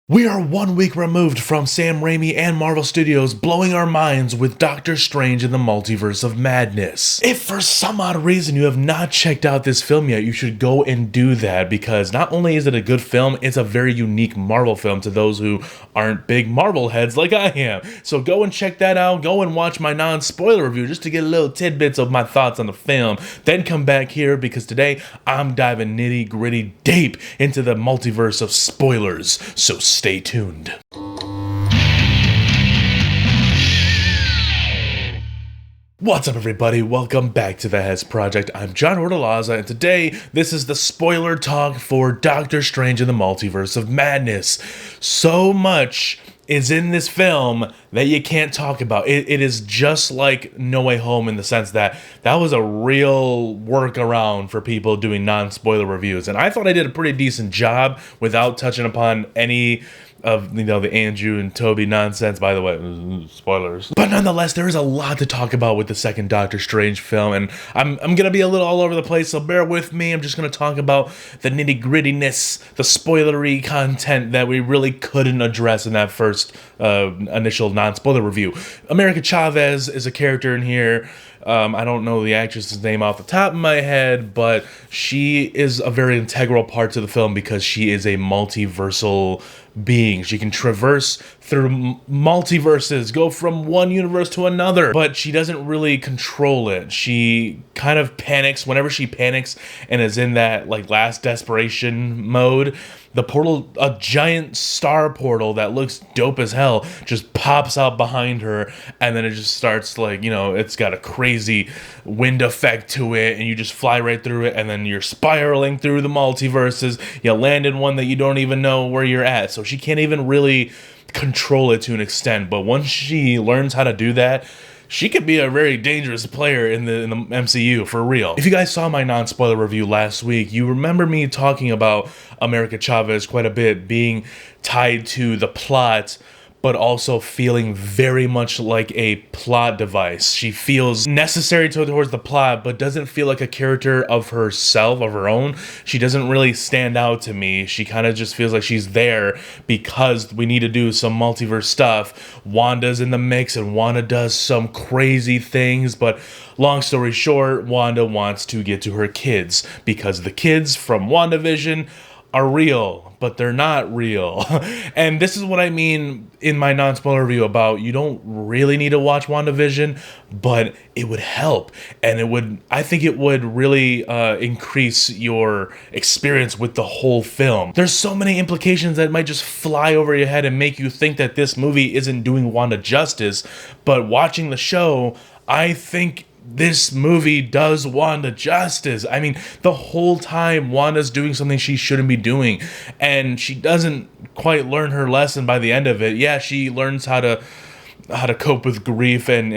We are 1 week removed from Sam Raimi and Marvel Studios blowing our minds with Doctor Strange in the Multiverse of Madness. If for some odd reason you have not checked out this film yet, you should go and do that because not only is it a good film, it's a very unique Marvel film to those who aren't big Marvel heads like I am. So go and check that out, go and watch my non-spoiler review just to get a little tidbits of my thoughts on the film. Then come back here because today I'm diving nitty-gritty deep into the Multiverse of Spoilers. So stay tuned. What's up, everybody? Welcome back to the Hes Project. I'm John Hortalaza, and today this is the spoiler talk for Doctor Strange in the Multiverse of Madness. So much is in this film that you can't talk about. It is just like No Way Home in the sense that that was a real workaround for people doing non-spoiler reviews, and I thought I did a pretty decent job without touching upon any of, the Andrew and Toby nonsense. By the way, spoilers. But nonetheless, there is a lot to talk about with the second Doctor Strange film, and I'm gonna be a little all over the place, so bear with me. I'm just gonna talk about the nitty-grittiness, the spoilery content that we really couldn't address in that first initial non-spoiler review. America Chavez is a character in here. I don't know the actress's name off the top of my head, but she is a very integral part to the film because she is a multiversal being. She can traverse through multiverses, go from one universe to another, but she doesn't really control it. She kind of panics whenever she panics and is in that last desperation mode. The portal, a giant star portal that looks dope as hell, just pops out behind her, and then it just starts it's got a crazy wind effect to it, and you just fly right through it, and then you're spiraling through the multiverses. You land in one that you don't even know where you're at, so she can't even really control it to an extent. But once she learns how to do that, she could be a very dangerous player in the MCU, for real. If you guys saw my non-spoiler review last week, you remember me talking about America Chavez quite a bit, being tied to the plot, but also feeling very much like a plot device. She feels necessary towards the plot, but doesn't feel like a character of herself, of her own. She doesn't really stand out to me. She kind of just feels like she's there because we need to do some multiverse stuff. Wanda's in the mix, and Wanda does some crazy things, but long story short, Wanda wants to get to her kids because the kids from WandaVision are real, but they're not real. And this is what I mean in my non-spoiler review about you don't really need to watch WandaVision, but it would help. And I think it would really increase your experience with the whole film. There's so many implications that might just fly over your head and make you think that this movie isn't doing Wanda justice, but watching the show, I think this movie does Wanda justice. I mean, the whole time Wanda's doing something she shouldn't be doing, and she doesn't quite learn her lesson by the end of it. Yeah, she learns how to cope with grief and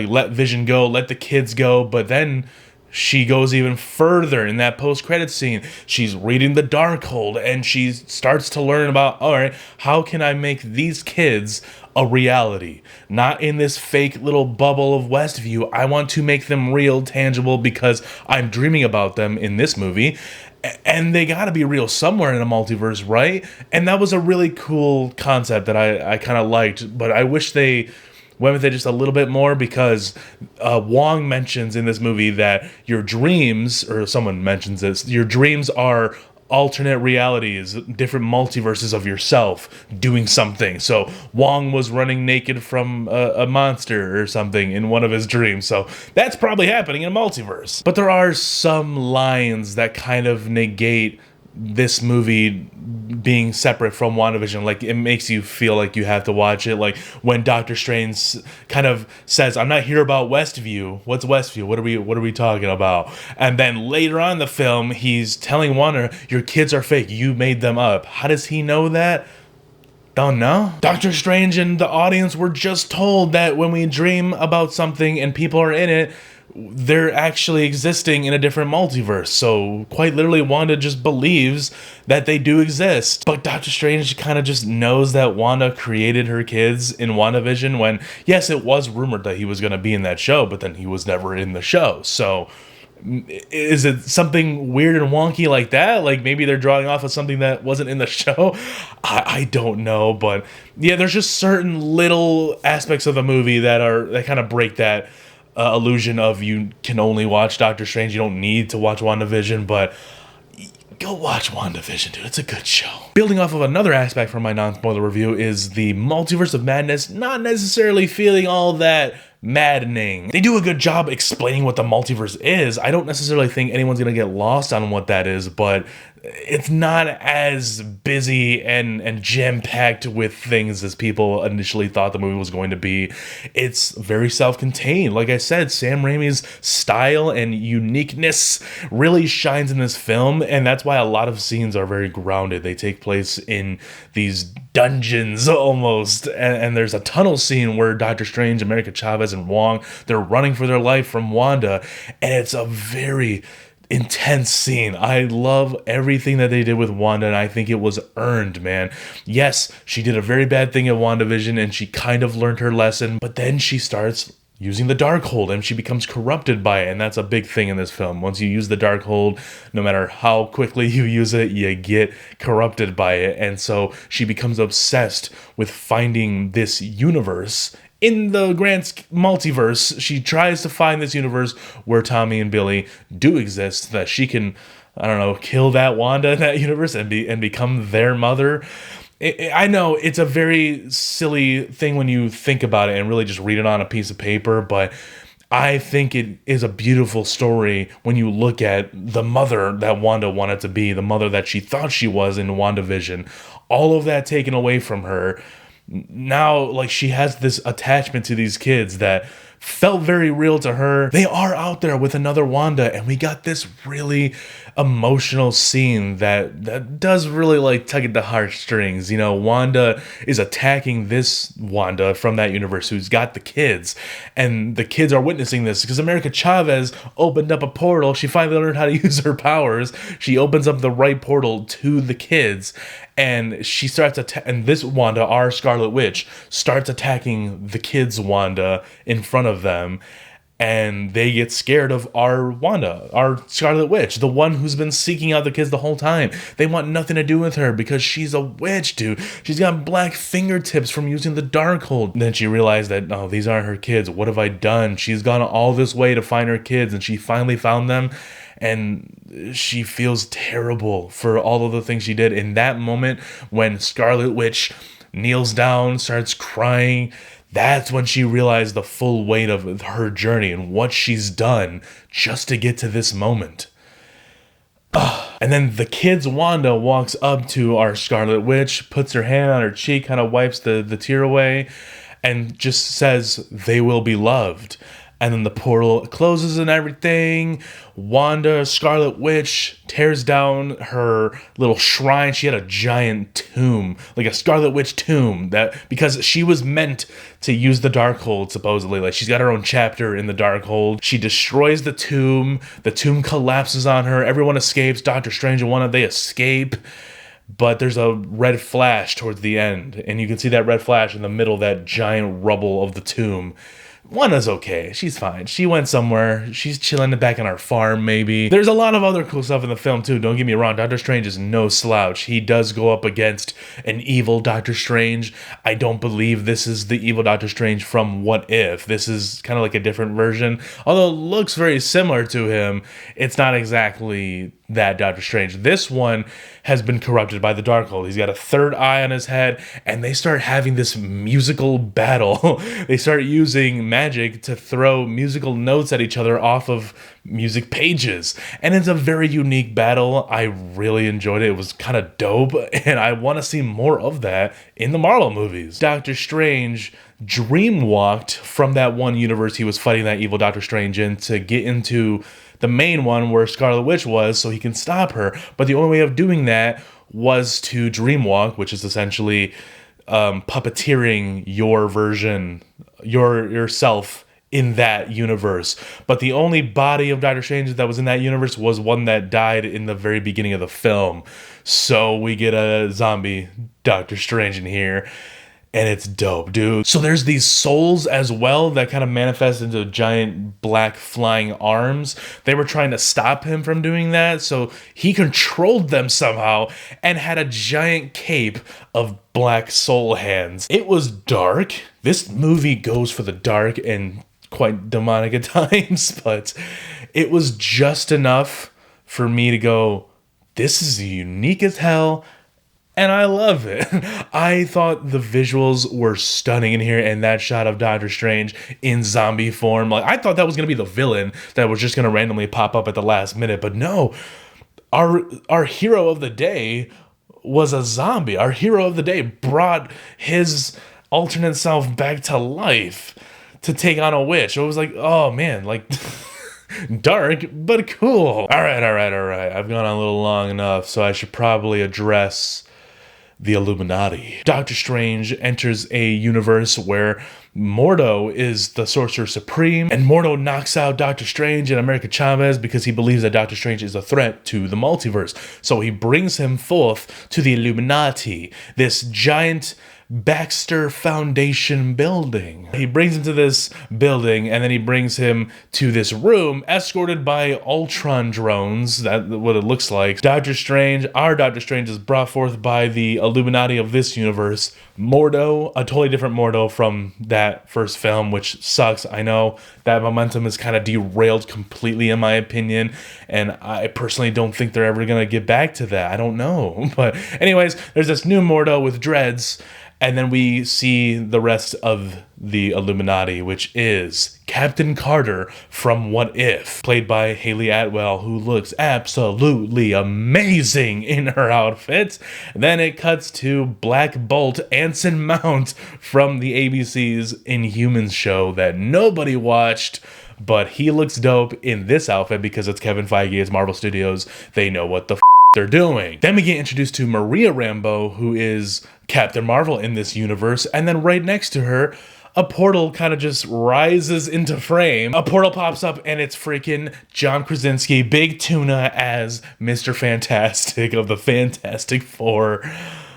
let Vision go, let the kids go, but then she goes even further in that post-credit scene. She's reading the Darkhold, and she starts to learn about, all right, how can I make these kids a reality? Not in this fake little bubble of Westview. I want to make them real, tangible, because I'm dreaming about them in this movie. And they gotta be real somewhere in a multiverse, right? And that was a really cool concept that I kind of liked, but I wish they went with it just a little bit more because Wong mentions in this movie that your dreams, or someone mentions this, your dreams are alternate realities, different multiverses of yourself doing something. So Wong was running naked from a monster or something in one of his dreams. So that's probably happening in a multiverse. But there are some lines that kind of negate this movie being separate from WandaVision. It makes you feel like you have to watch it. Like when Doctor Strange kind of says, I'm not here about Westview. What's Westview? What are we talking about? And then later on in the film, he's telling Wanda, your kids are fake. You made them up. How does he know that? Don't know. Doctor Strange and the audience were just told that when we dream about something and people are in it, they're actually existing in a different multiverse. So quite literally, Wanda just believes that they do exist. But Doctor Strange kind of just knows that Wanda created her kids in WandaVision when, yes, it was rumored that he was going to be in that show, but then he was never in the show. So Is it something weird and wonky like that? Like maybe they're drawing off of something that wasn't in the show? I don't know, but yeah, there's just certain little aspects of the movie that kind of break that illusion of you can only watch Doctor Strange. You don't need to watch WandaVision, but go watch WandaVision, dude. It's a good show. Building off of another aspect from my non-spoiler review is the Multiverse of Madness not necessarily feeling all that maddening. They do a good job explaining what the multiverse is. I don't necessarily think anyone's gonna get lost on what that is, but it's not as busy and jam-packed with things as people initially thought the movie was going to be. It's very self-contained. Like I said, Sam Raimi's style and uniqueness really shines in this film, and that's why a lot of scenes are very grounded. They take place in these dungeons almost, and there's a tunnel scene where Doctor Strange, America Chavez, and Wong, they're running for their life from Wanda, and it's a very intense scene. I love everything that they did with Wanda, and I think it was earned, man. Yes, she did a very bad thing at WandaVision, and she kind of learned her lesson, but then she starts using the Darkhold, and she becomes corrupted by it, and that's a big thing in this film. Once you use the Darkhold, no matter how quickly you use it, you get corrupted by it, and so she becomes obsessed with finding this universe. In the grand multiverse, she tries to find this universe where Tommy and Billy do exist, that she can, I don't know, kill that Wanda in that universe and become their mother. I know it's a very silly thing when you think about it and really just read it on a piece of paper, but I think it is a beautiful story when you look at the mother that Wanda wanted to be, the mother that she thought she was in WandaVision. All of that taken away from her. Now, like, she has this attachment to these kids that felt very real to her. They are out there with another Wanda, and we got this really emotional scene that does really like tug at the heartstrings. You know, Wanda is attacking this Wanda from that universe who's got the kids, and the kids are witnessing this because America Chavez opened up a portal. She finally learned how to use her powers. She opens up the right portal to the kids, and she starts and this Wanda, our Scarlet Witch, starts attacking the kids' Wanda in front of them, and they get scared of our Wanda, our Scarlet Witch, the one who's been seeking out the kids the whole time. They want nothing to do with her because she's a witch, dude. She's got black fingertips from using the Darkhold. And then she realized that, oh, these aren't her kids. What have I done? She's gone all this way to find her kids, and she finally found them. And she feels terrible for all of the things she did. In that moment, when Scarlet Witch kneels down, starts crying, that's when she realized the full weight of her journey and what she's done just to get to this moment. And then the kid's Wanda walks up to our Scarlet Witch, puts her hand on her cheek, kind of wipes the tear away, and just says, "They will be loved." And then the portal closes and everything. Wanda, Scarlet Witch, tears down her little shrine. She had a giant tomb, like a Scarlet Witch tomb, that because she was meant to use the Darkhold, supposedly. Like, she's got her own chapter in the Darkhold. She destroys the tomb. The tomb collapses on her. Everyone escapes. Doctor Strange and Wanda, they escape. But there's a red flash towards the end, and you can see that red flash in the middle of that giant rubble of the tomb. Wanda's okay. She's fine. She went somewhere. She's chilling back on our farm, maybe. There's a lot of other cool stuff in the film, too. Don't get me wrong. Doctor Strange is no slouch. He does go up against an evil Doctor Strange. I don't believe this is the evil Doctor Strange from What If. This is kind of like a different version. Although it looks very similar to him, it's not exactly that Doctor Strange. This one has been corrupted by the Darkhold. He's got a third eye on his head, and they start having this musical battle. They start using magic to throw musical notes at each other off of music pages, and it's a very unique battle. I really enjoyed it. It was kind of dope, and I want to see more of that in the Marvel movies. Doctor Strange dreamwalked from that one universe he was fighting that evil Doctor Strange in to get into the main one where Scarlet Witch was, so he can stop her. But the only way of doing that was to dreamwalk, which is essentially puppeteering your version, yourself in that universe. But the only body of Doctor Strange that was in that universe was one that died in the very beginning of the film. So we get a zombie Doctor Strange in here. and it's dope, dude. So there's these souls as well that kind of manifest into giant black flying arms. They were trying to stop him from doing that, so he controlled them somehow and had a giant cape of black soul hands. It was dark. This movie goes for the dark and quite demonic at times, but it was just enough for me to go, this is unique as hell. And I love it. I thought the visuals were stunning in here, and that shot of Doctor Strange in zombie form. Like, I thought that was going to be the villain that was just going to randomly pop up at the last minute. But no, our hero of the day was a zombie. Our hero of the day brought his alternate self back to life to take on a witch. It was like, oh man, like... dark, but cool. All right. I've gone on a little long enough, so I should probably address the Illuminati. Doctor Strange enters a universe where Mordo is the Sorcerer Supreme, and Mordo knocks out Doctor Strange and America Chavez because he believes that Doctor Strange is a threat to the multiverse. So he brings him forth to the Illuminati, this giant Baxter Foundation building. He brings him to this building, and then he brings him to this room escorted by Ultron drones. That's what it looks like. Our Doctor Strange is brought forth by the Illuminati of this universe. Mordo, a totally different Mordo from that first film, which sucks. I know that momentum is kind of derailed completely in my opinion, and I personally don't think they're ever gonna get back to that. I don't know. But anyways, there's this new Mordo with dreads. And then we see the rest of the Illuminati, which is Captain Carter from What If, played by Haley Atwell, who looks absolutely amazing in her outfit. Then it cuts to Black Bolt Anson Mount from the ABC's Inhumans show that nobody watched, but he looks dope in this outfit because it's Kevin Feige, it's Marvel Studios. They know what the they're doing. Then we get introduced to Maria Rambeau, who is Captain Marvel in this universe, and then right next to her, a portal kind of just rises into frame. A portal pops up, and it's freaking John Krasinski, Big Tuna, as Mr. Fantastic of the Fantastic Four.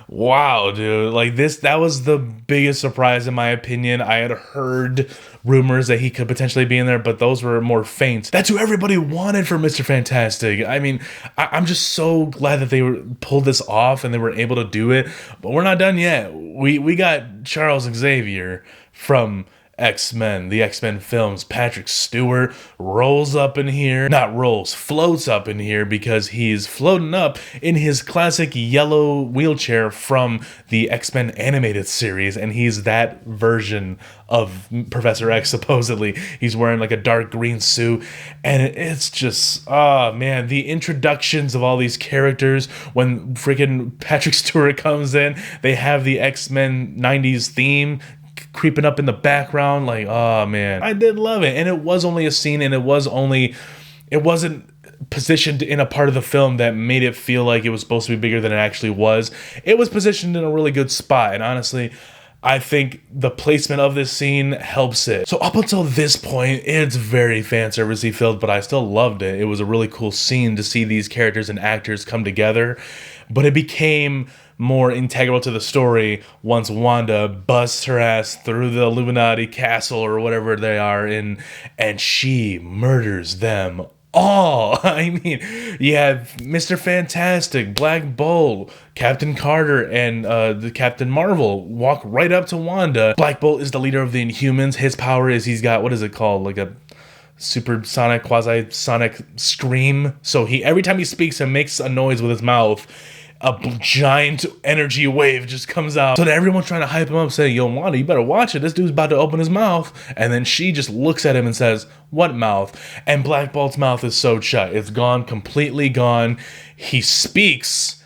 Wow, dude. Like that was the biggest surprise in my opinion. I had heard rumors that he could potentially be in there, but those were more faint. That's who everybody wanted for Mr. Fantastic. I mean, I'm just so glad that they pulled this off and they were able to do it, but we're not done yet. We got Charles Xavier from X-Men, the X-Men films. Patrick Stewart floats up in here because he's floating up in his classic yellow wheelchair from the X-Men animated series, and he's that version of Professor X, supposedly. He's wearing like a dark green suit, and it's just, oh man, the introductions of all these characters. When freaking Patrick Stewart comes in, they have the X-Men 90s theme creeping up in the background. Like, oh man, I did love it. And it was only a scene, and it wasn't positioned in a part of the film that made it feel like it was supposed to be bigger than it actually was. It was positioned in a really good spot, and honestly, I think the placement of this scene helps it. So up until this point, it's very fan servicey filled, but I still loved it. It was a really cool scene to see these characters and actors come together, but it became more integral to the story once Wanda busts her ass through the Illuminati castle or whatever they are in, and she murders them all. I mean, you have Mr. Fantastic, Black Bolt, Captain Carter, and the Captain Marvel walk right up to Wanda. Black Bolt is the leader of the Inhumans. His power is he's got, what is it called? Like a supersonic, quasi-sonic scream. So every time he speaks and makes a noise with his mouth, a giant energy wave just comes out. So that everyone's trying to hype him up, saying, yo, Wanda, you better watch it. This dude's about to open his mouth. And then she just looks at him and says, what mouth? And Black Bolt's mouth is sewed shut. It's gone, completely gone. He speaks,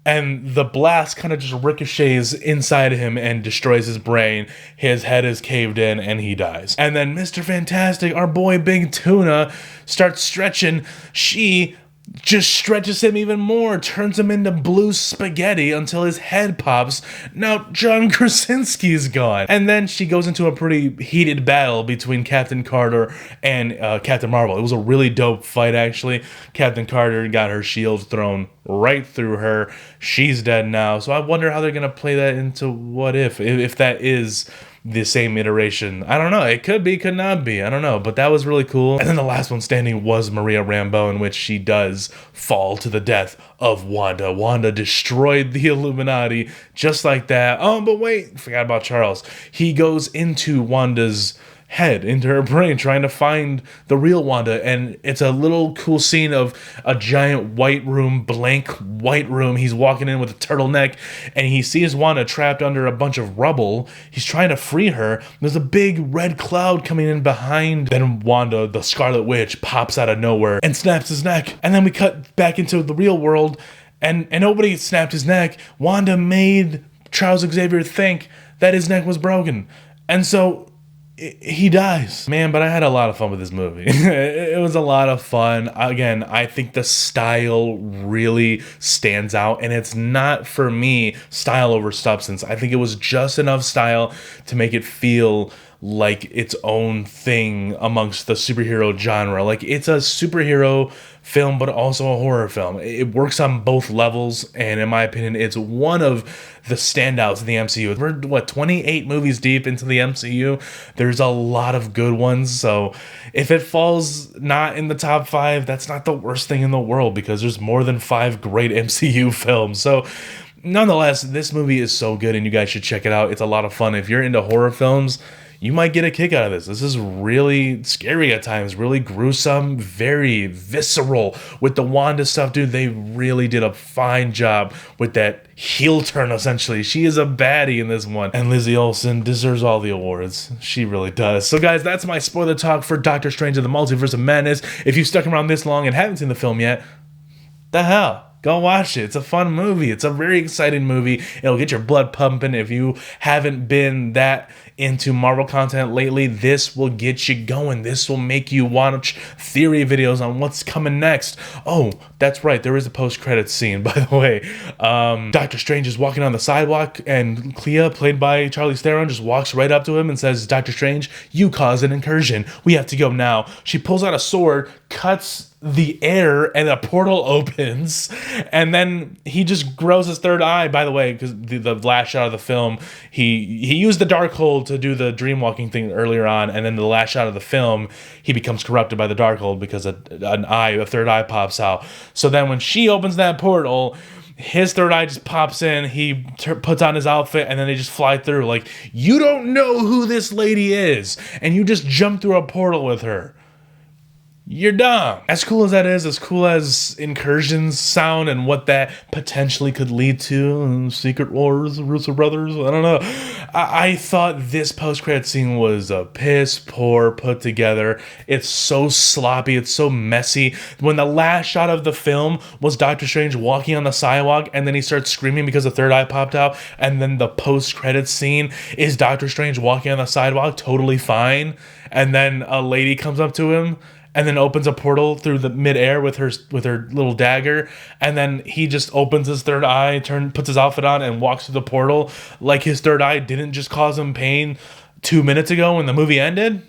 and the blast kind of just ricochets inside of him and destroys his brain. His head is caved in, and he dies. And then Mr. Fantastic, our boy Big Tuna, starts stretching. She just stretches him even more, turns him into blue spaghetti until his head pops. Now John Krasinski's gone. And then she goes into a pretty heated battle between Captain Carter and Captain Marvel. It was a really dope fight, actually. Captain Carter got her shield thrown right through her. She's dead now. So I wonder how they're going to play that into What if that is the same iteration. I don't know. It could be, could not be. I don't know. But that was really cool. And then the last one standing was Maria Rambeau, in which she does fall to the death of Wanda. Wanda destroyed the Illuminati just like that. Oh, but wait, forgot about Charles. He goes into Wanda's head, into her brain, trying to find the real Wanda. And it's a little cool scene of a giant blank white room. He's walking in with a turtleneck and he sees Wanda trapped under a bunch of rubble. He's trying to free her. There's a big red cloud coming in behind. Then Wanda, the Scarlet Witch, pops out of nowhere and snaps his neck. And then we cut back into the real world and nobody snapped his neck. Wanda made Charles Xavier think that his neck was broken. And so he dies. Man, but I had a lot of fun with this movie. It was a lot of fun. Again, I think the style really stands out, and it's not, for me, style over substance. I think it was just enough style to make it feel like its own thing amongst the superhero genre. Like, it's a superhero film, but also a horror film. It works on both levels, and in my opinion, it's one of the standouts in the MCU. We're, 28 movies deep into the MCU? There's a lot of good ones, so if it falls not in the top 5, that's not the worst thing in the world, because there's more than 5 great MCU films. So nonetheless, this movie is so good, and you guys should check it out. It's a lot of fun. If you're into horror films, you might get a kick out of this. This is really scary at times, really gruesome, very visceral. With the Wanda stuff, dude, they really did a fine job with that heel turn, essentially. She is a baddie in this one. And Lizzie Olsen deserves all the awards. She really does. So guys, that's my spoiler talk for Doctor Strange and the Multiverse of Madness. If you've stuck around this long and haven't seen the film yet, the hell? Go watch it. It's a fun movie. It's a very exciting movie. It'll get your blood pumping. If you haven't been that into Marvel content lately, this will get you going. This will make you watch theory videos on what's coming next. Oh, that's right. There is a post-credits scene, by the way. Doctor Strange is walking on the sidewalk, and Clea, played by Charlize Theron, just walks right up to him and says, "Dr. Strange, you caused an incursion. We have to go now." She pulls out a sword, cuts the air, and a portal opens, and then he just grows his third eye. By the way, because the last shot of the film, he used the Darkhold to do the dream walking thing earlier on, and then the last shot of the film, he becomes corrupted by the Darkhold because a third eye pops out. So then when she opens that portal, his third eye just pops in, he puts on his outfit, and then they just fly through. Like, you don't know who this lady is, and you just jump through a portal with her. You're dumb. As cool as that is, as cool as incursions sound and what that potentially could lead to, Secret Wars, Russo Brothers, I don't know. I thought this post-credit scene was a piss poor put together. It's so sloppy, it's so messy. When the last shot of the film was Doctor Strange walking on the sidewalk, and then he starts screaming because the third eye popped out, and then the post-credit scene is Doctor Strange walking on the sidewalk, totally fine, and then a lady comes up to him and then opens a portal through the midair with her little dagger, and then he just opens his third eye, puts his outfit on, and walks through the portal like his third eye didn't just cause him pain 2 minutes ago when the movie ended.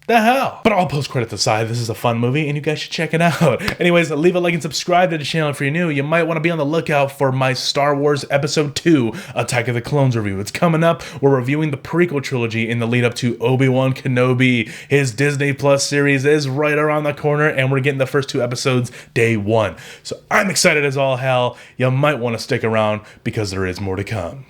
The hell? But all post-credits aside, this is a fun movie, and you guys should check it out. Anyways, leave a like and subscribe to the channel if you're new. You might want to be on the lookout for my Star Wars Episode 2 Attack of the Clones review. It's coming up. We're reviewing the prequel trilogy in the lead up to Obi-Wan Kenobi. His Disney Plus series is right around the corner, and we're getting the first 2 episodes day 1. So I'm excited as all hell. You might want to stick around because there is more to come.